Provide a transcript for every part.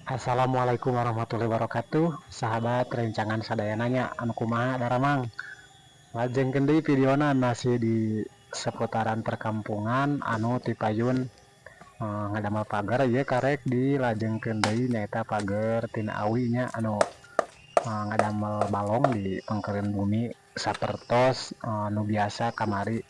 Assalamualaikum warahmatullahi wabarakatuh. Sahabat rencangan sadayananya anu kumaha daramang. Lajengkeun deui videona masih di seputaran perkampungan anu ti payun ngadamel pagar ieu karek dilajengkeun deui nyaeta pagar tina awi nya anu ngadamel balong di pangkeureun bumi sapertos nu biasa kamari.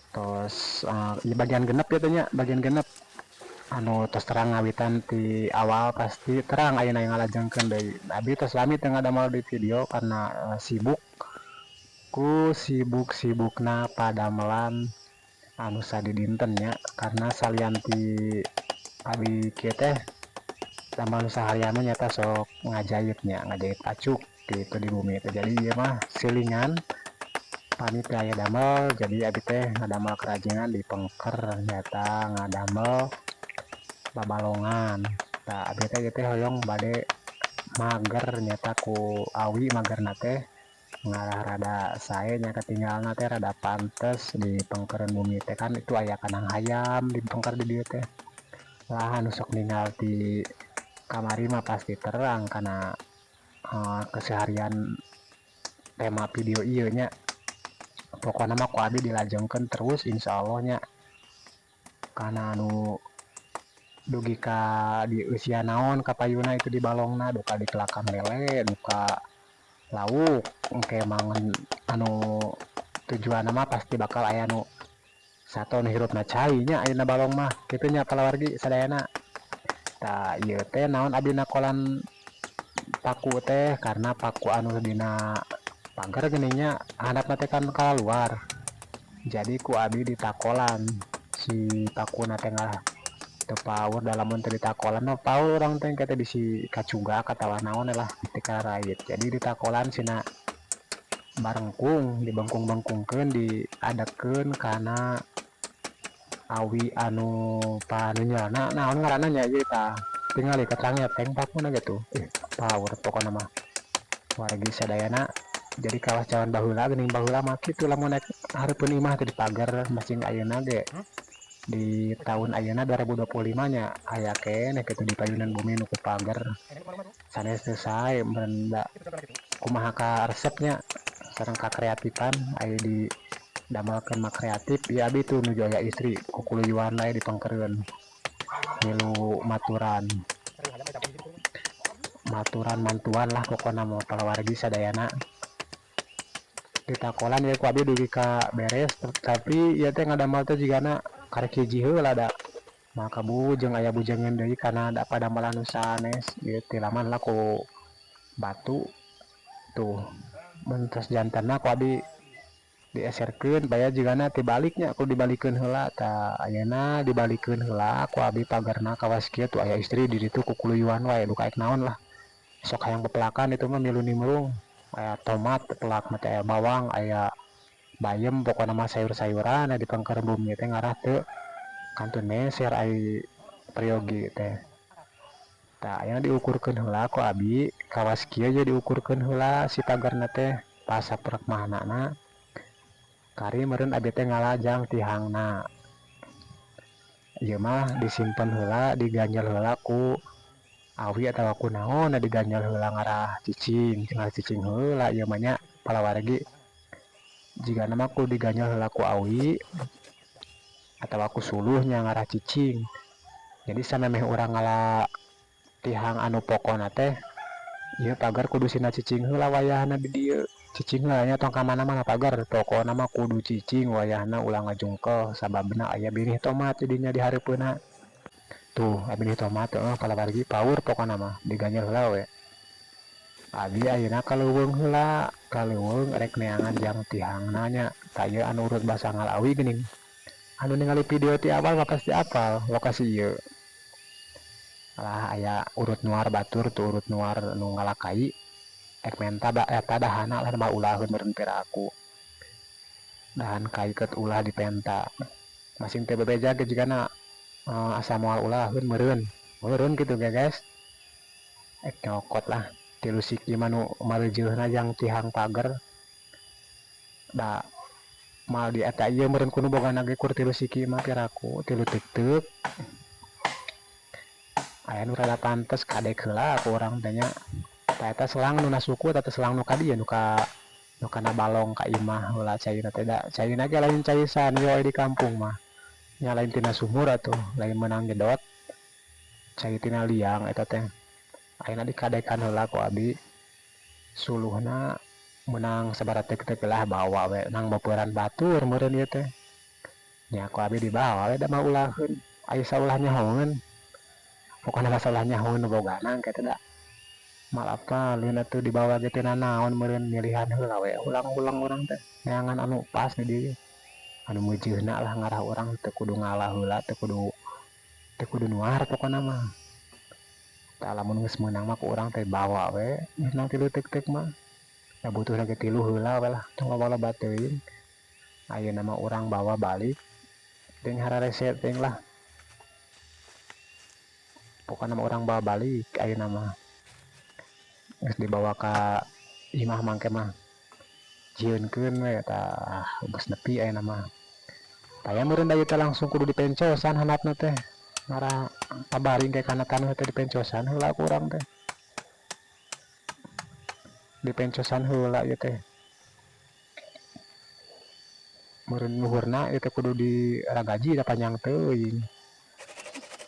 Tos bagian genep ya nya, bagian genep anu tos terang ngawitan ti awal pasti terang ayeuna yang ngalajengkeun deui. Abi tos lami teu ngadamel di video karena sibuk ku sibuk-sibukna padamelan anu sadi dinten nya karena salian ti abi kieu teh damel nu sahariana nyata sok ngajait nya, ngajait acuk gitu di bumi teh. Jadi ieu mah silingan pamit aya damel jadi abi teh ngadamel kerajinan di pengker nyata ngadamel babalongan. Nah, abi teh gitu hoyong bade mager nyata ku awi mager nate ngarah rada sae nya ketinggalan teh rada pantes di pengkeren bumi teh kan itu aya kanang hayam di pengker di dieu teh. Lah anu sok ninggal di kamari mah pasti terang karena keseharian tema video ieu nya. Pokokna mah ku abi dilajengkeun terus insyaallah nya. Karena anu dugi ka di usia naon kapayuna itu di balongna duka di kelakang lele duka lauk engke mangan anu tujuan mah pasti bakal aya nu sato nu hirupna cai nya ayeuna balong mah kitu nya kalawargi sadayana. Tah ieu teh naon abi nakolan paku teh karena paku anu dina pagar geuning nya handapna teh kan ka luar. Jadi ku abi ditakolan si pakuna teh teu paur dalam mun teu ditakolan mah paur urang teh kata bisi kacugak atawa naon lah ketika rait. Jadi ditakolan sina barengkung dibengkung-bengkungkeun diadekeun kana awi anu panunyana naon ngaranna nya ieu tah tinggal keterangnya teng pakuna gitu. Paur pokona mah wargi sadayana jadi kawas cawan baheula geuning baheula mah kitu lamun naik hareupeun imah teh di pagar masing ayeuna ge di tahun ayeuna 2025 nya aya keneh kitu di payunan bumi nu ku pagar sanes teu sae meureun kumaha ka resepnya sareng ka kreatifan aya di damelkeun mah kreatif ya abi tuh nuju aya istri kukuluyuan lae di pangkeureun milu maturan mantuan lah pokona mau palawargi sadayana ditakolan ya ku abi dugi ka beres tapi ieu teh ngadamel teh jigana karek hiji heula da maka bujeng aya bujengeun deui kana da padamelan nu sanes ieu teh laman lah ku batu tuh mun tos jantanna ku abi dieserkeun baya jigana tibaliknya aku dibalikeun heula tah ayeuna dibalikeun heula ku abi pagarna kawas kieu tuh aya istri di ditu kukuluyuan wae duka aek naon lah sok hayang pepelakan itu mah milu nimrung aya tomat pelak mah aya bawang aya bayem pokokna mah sayur-sayuran di pangkeur bumi teh ngarah teu kantun meser ai periogi teh. Tah aya diukurkeun heula ku abi kawas kieu je diukurkeun heula si pagarna teh pas saprek mahanana kari meureun abi teh ngalajang tihangna. Ieu mah disimpen heula diganjel heula ku awi atawa ku naon diganjel heula ngarah cicing heula ieu mah nya palawargi jika nama ku diganjel heula ku awi atawa ku suluhnya ngarah cicing. Jadi samemeh urang ngala tihang anu pokona teh ieu pagar kudu sina cicing heula wayahna di dieu cicing heula nya tong ka mana-mana pagar pokona mah kudu cicing wayahna ulah ngajungkel sababna aya binih tomat didinya di hareupeuna tuh binih tomat palawargi paur pokona mah diganjel heula we. Abi ayeuna kaleuweung heula kaleuweung rek neangan jang tihangna nya tah ieu anu urut basa ngalawi geuning anu ningali video ti awal mah pasti apal lokasi ieu lah aya urut nuar batur tuh urut nuar nu ngalakai ek menta eta dahana lah mah ulaheun meureun piraku dahan kaikeut ulah dipenta masing teh bebeja ge jigana asa moal ulaheun meureun kitu ge guys ek nyokot lah tilu siki manu maleujeunna jang tihang pagar da mal di eta ieu meureun kudu boga nage kur tilu siki mah piraku tilu teuk-teuk aya nu rada pantes kadek heula ku urang teh nya. Tah eta selang nu nasuku eta selang nu ka dieu nu kana balong ka imah heula cairna teh da. Cairna ge lain cai sanyo di kampung mah. Nya lain tina sumur atuh, lain menang gedot. Cai tina liang eta teh. Ayeuna dikadekan heula ku abi. Suluhna menang sabaratek-tek lah bawa we nang bapeuran batur meureun ieu teh. Nya ku abi dibawa we da maulahkeun. Aya saulah nyahoeun. Pokona masalah nyahoeun bogana engke teh da. Mal apa leun atuh dibawa ge teh nanaon meureun milihan heula we ulang-ulang urang teh. Neangan anu pas di dieu. Anu meujeunna lah ngarah urang teu kudu ngalah heula, teu kudu nuar pokona mah. Tah lamun geus meunang mah ku urang teh bawa we, nang tilu tek-tek mah. Da butuh lagi 3 heula we lah, tong loba-loba teuing. Ayeuna mah urang bawa balik ting hararese ting lah. Pokona mah urang bawa balik ayeuna mah. Geus dibawa ka imah mangke mah. Jieunkeun we tah geus nepi ayeuna mah. Taya meureun da ieu teh langsung kudu dipencosan handapna teh. Ngarah pabaring ke kana taneuh teh dipencosan heula ku urang teh. Dipencosan heula ieu teh. Meureun luhurna ieu teh kudu diragaji da panjang teuing.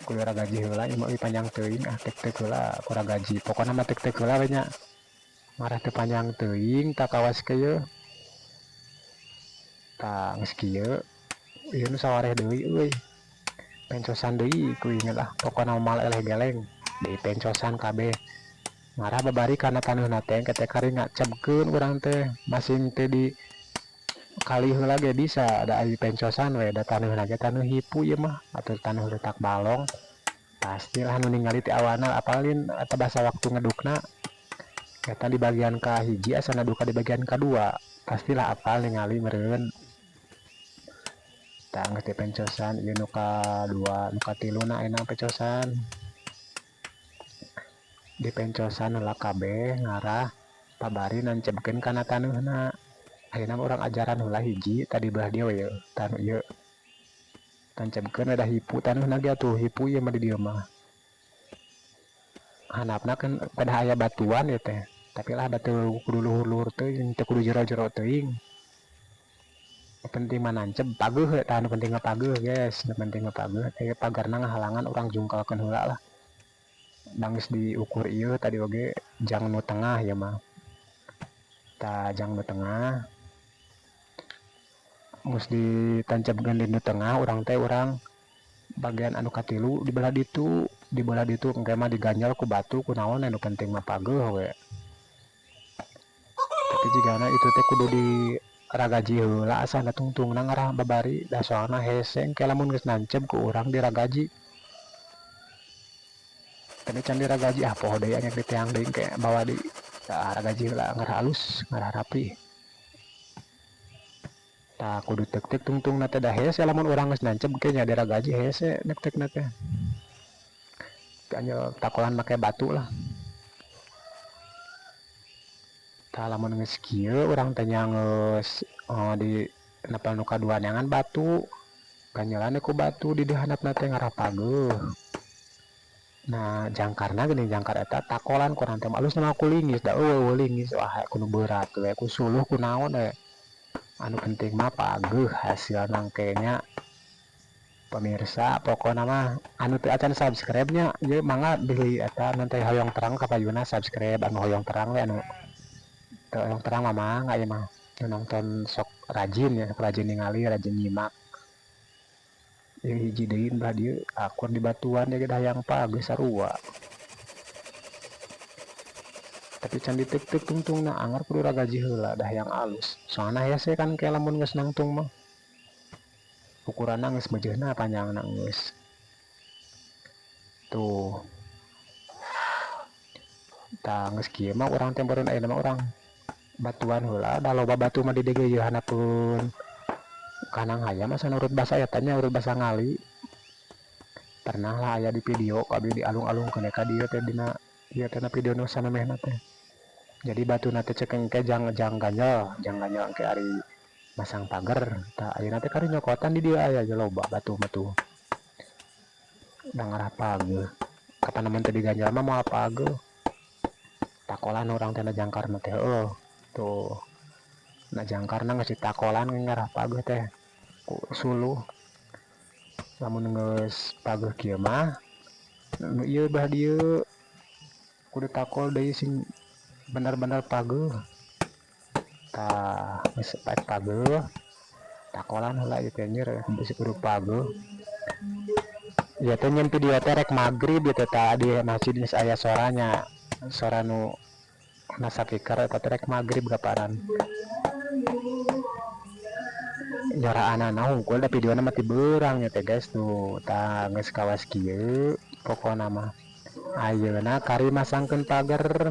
Kudu ragaji heula ieu mah panjang teuing tek-tek heula ku ragaji. Pokona mah tek-tek heula we nya. Ngarah teu panjang teuing tah kawas ke ieu. Tah geus kieu ieu nu sawareh deui euy. Pencosan deui ku inget lah. Pokona mal eleh geleng dipencosan kabeh. Ngarah babari kana taneuhna teh engke teh kari ngacebkeun urang teh. Masing teh di kali heula ge bisa ada aya pencosan we da taneuhna ge taneuh hipu ieu mah atuh taneuh letak balong. Pastilah nu ningali ti awana apalin eta basa waktu ngedukna. Eta di bagian ka hiji asana duka di bagian kadua. Pastilah apal ningali meureun. Tah geus dipencosan ieu nu kadua, nu katiluna ayeuna pencosan. Dipencosan heula kabeh ngarah pabari nancebkeun kana taneuhna. Ayeuna urang ajaran heula hiji tadi belah dieu we tanu ieu. Tancebkeun ada hipu taneuhna ge atuh hipu ieu mah di dieu mah. Handapna kan pada aya batuan ieu teh. Tapi lah batu kudu luhur-luhur teuing, teu kudu jero-jero teuing. Penting mah nanceb pageuh tah anu penting mah pageuh guys, nu penting mah pageuh teh pagarna ngahalangan urang jungkalkeun heula lah. Da geus diukur ieu tadi oge jang nu tengah ya mah. Tah jang nu tengah geus ditancapkeun di nu tengah urang teh urang bagian anu katilu di belah ditu engke mah diganjal ku batu ku naon anu penting mah pageuh we. Tapi jigana itu teh kudu di ragaji heula asana tungtungna ngarah babari da soalna hese engke lamun geus nancep ku urang diragaji. Tapi can diragaji poho deui anya diteang deui engke bawa di ragaji heula ngarah alus, ngarah rapi. Tah kudu tek-tek tungtungna teh da hese lamun urang geus nancep engke nya diragaji hese nek-tekna teh. Kanya takolan make batu lah. Tah lamun geus kieu urang teh nya geus di nepel nu kadua neangan batu. Ganyelan ku batu di handapna teh ngarah pageuh. Nah, jangkarna geuning jangkar eta takolan ku urang teh alus nama ku linggis da eueuh linggis wah kudu berat we ku suluh ku naon we. Anu penting mah pageuh hasilna engke nya. Pemirsa pokona mah anu teu acan subscribe nya ieu mangga beli eta nanti hoyong terang ka payuna subscribe anu hoyong terang we anu teu hoyong terang mah mangga ieu mah nu nonton sok rajin ya rajin ningali rajin nyimak. Ieu hiji deui belah dieu akur di batuan ya hayang pageuh sarua. Tapi can ditek-tek tungtungna anggar kudu ragaji heula dah yang alus. Soalna hese kan ke lamun geus nangtung mah. Ukuranna geus bejeuna panjangna geus. Tuh. Tah geus kieu mah urang teh beureun ayeuna mah urang batuan heula da loba batu mah di dieu ge hanapeun kanang hayam asa urut basa eta nya urut basa ngali. Pernah lah aya di video kabeh di alung-alungkeun ka dieu teh dina ieu teh na video nu sanemehna teh. Jadi batuna teh cek engke jang ganjel engke ari masang pagar. Tah ayeuna teh kari nyokotan di dieu aya ge loba batu mah tuh. Da ngarah pageuh. kapan namun tadi ganjal mah mau apa ge takolan orang teh jangkar teh tuh na jangkarna ngasih takolan ngarah pageuh teh ku suluh lamun geus pageuh kieu mah nu ieu bah dieu kudu takol deui sing bener-bener pageuh tah geus pageuh takolan heula ieu teh nyer bisi kudu pageuh ya teh nyen video teh rek magrib ieu teh tadi masjid geus aya soranya sora nu nasapikeun eta teh rek magrib gaparan nyara anak hungkul da video mah ti beurang ya teh guys tuh tah geus kawas kieu pokona mah ayeuna kari masangkeun pagerna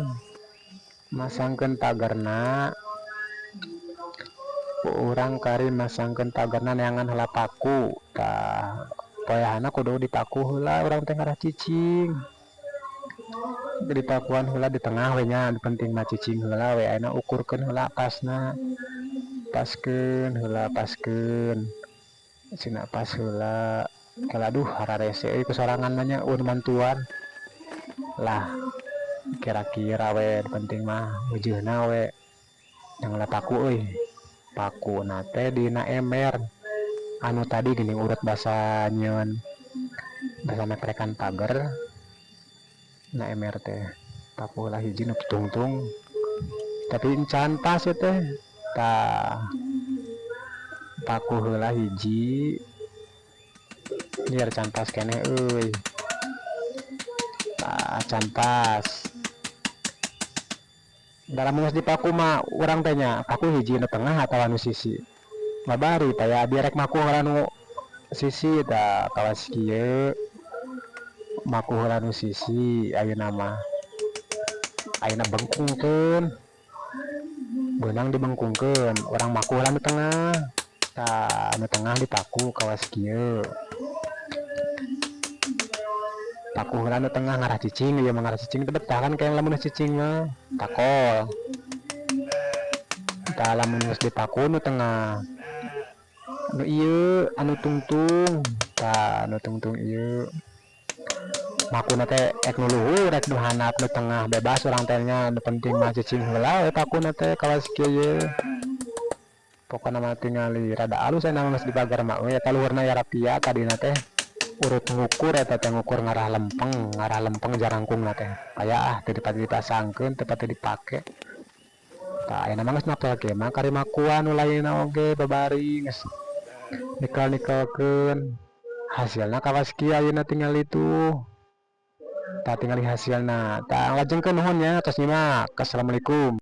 urang kari masangkeun pagerna neangan heula paku tah poehanna kudu dipaku heula urang teh ngarah cicing dipakuan heula di tengah we nya penting mah cicing heula we ayeuna ukurkeun heula pasna paskeun cina pas heula kalau aduh hararese ku sorangan mah nya mantuan lah kira-kira we penting mah weujeuna we yang paku euy paku nate dina ember anu tadi gini urut bahasa nyeun bahasa mekrekan pager na ember teh paku lah hiji nu tungtung tapi encan pas ya teh tah paku heula hiji biar can pas keneh euy tah can pas dalam geus dipaku mah urang teh nya paku hiji nu tengah atawa nu sisi babari taya biar rek maku heula nu sisi tah kawas kieu maku heula nu sisi ayeuna mah ayeuna bengkungkeun beunang dibengkungkeun orang maku heula nu tengah tah nu tengah dipaku kawas kieu paku heula nu tengah ngarah cicing ieu mah ngarah cicing teh betah kan kayak lamun cicing mah takol tah lamun geus dipaku nu tengah nu ieu anu tungtung tah nu tungtung ieu makuna teh ek nu luhur ek nu handap nu tengah bebas urang teh nya nu penting mah cicing heula we pakuna teh kawas kieu pokona mah tingali rada alus aya geus dibagar mah we eta luhurna ya rapia kadina teh urut ngukur eta teh ngukur ngarah lempeng jarangkungna teh aya teu dipasangkeun teu pati dipake tah ayeuna mah geus mapel kieu mah kari makuan nu lainna oge babari geus nikel-nikelkeun hasilna kawas kieu ayeuna tinggal itu tah tinggali hasilna tah lajengkeun nuhun nya tos nyimak assalamualaikum.